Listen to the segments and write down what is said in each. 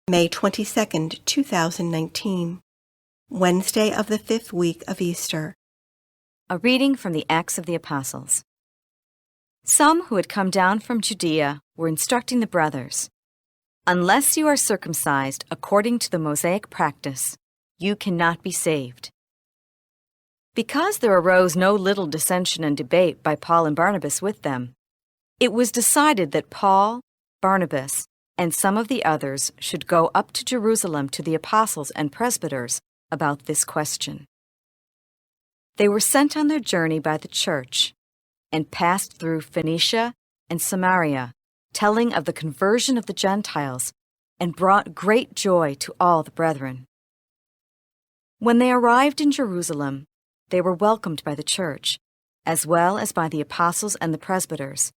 May 22, 2019, Wednesday of the 5th week of Easter. A reading from the Acts of the Apostles. Some who had come down from Judea were instructing the brothers, "Unless you are circumcised according to the Mosaic practice, you cannot be saved." Because there arose no little dissension and debate by Paul and Barnabas with them, it was decided that Paul, Barnabas, and some of the others should go up to Jerusalem to the apostles and presbyters about this question. They were sent on their journey by the church and passed through Phoenicia and Samaria, telling of the conversion of the Gentiles, and brought great joy to all the brethren. When they arrived in Jerusalem, they were welcomed by the church, as well as by the apostles and the presbyters,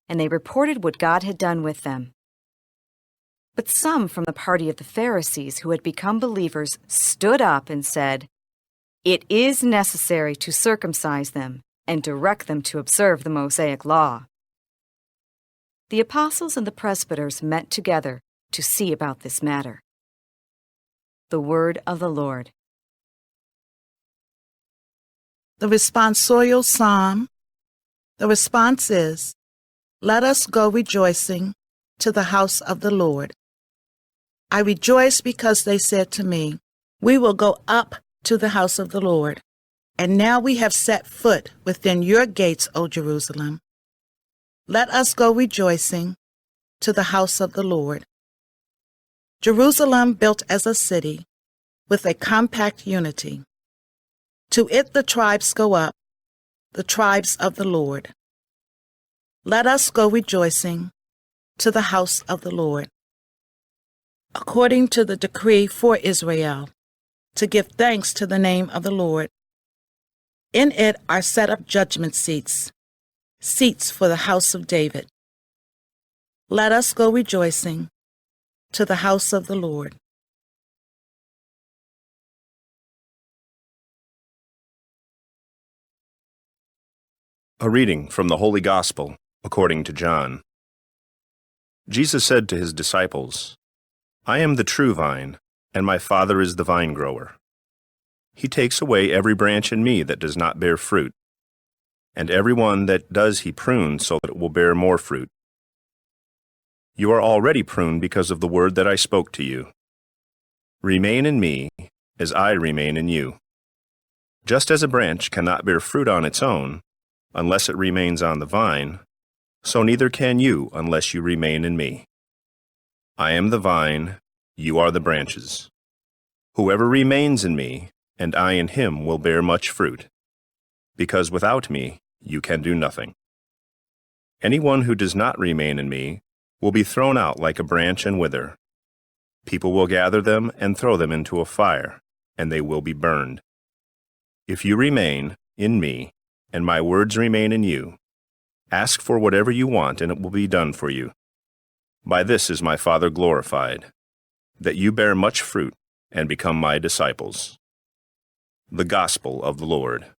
and they reported what God had done with them. But some from the party of the Pharisees who had become believers stood up and said, "It is necessary to circumcise them and direct them to observe the Mosaic law." The apostles and the presbyters met together to see about this matter. The word of the Lord. The responsorial psalm. The response is, "Let us go rejoicing to the house of the Lord. I rejoice because they said to me, 'We will go up to the house of the Lord.' And now we have set foot within your gates, O Jerusalem. Let us go rejoicing to the house of the Lord. Jerusalem built as a city with a compact unity. To it the tribes go up, the tribes of the Lord. Let us go rejoicing to the house of the Lord. According to the decree for Israel, to give thanks to the name of the Lord. In it are set up judgment seats, seats for the house of David. Let us go rejoicing to the house of the Lord." A reading from the Holy Gospel according to John. Jesus said to his disciples, "I am the true vine, and my Father is the vine grower. He takes away every branch in me that does not bear fruit, and every one that does he prunes so that it will bear more fruit. You are already pruned because of the word that I spoke to you. Remain in me as I remain in you. Just as a branch cannot bear fruit on its own, unless it remains on the vine, so neither can you unless you remain in me. I am the vine, you are the branches. Whoever remains in me, and I in him, will bear much fruit, because without me you can do nothing. Anyone who does not remain in me will be thrown out like a branch and wither. People will gather them and throw them into a fire, and they will be burned. If you remain in me, and my words remain in you, ask for whatever you want, and it will be done for you. By this is my Father glorified, that you bear much fruit and become my disciples." The Gospel of the Lord.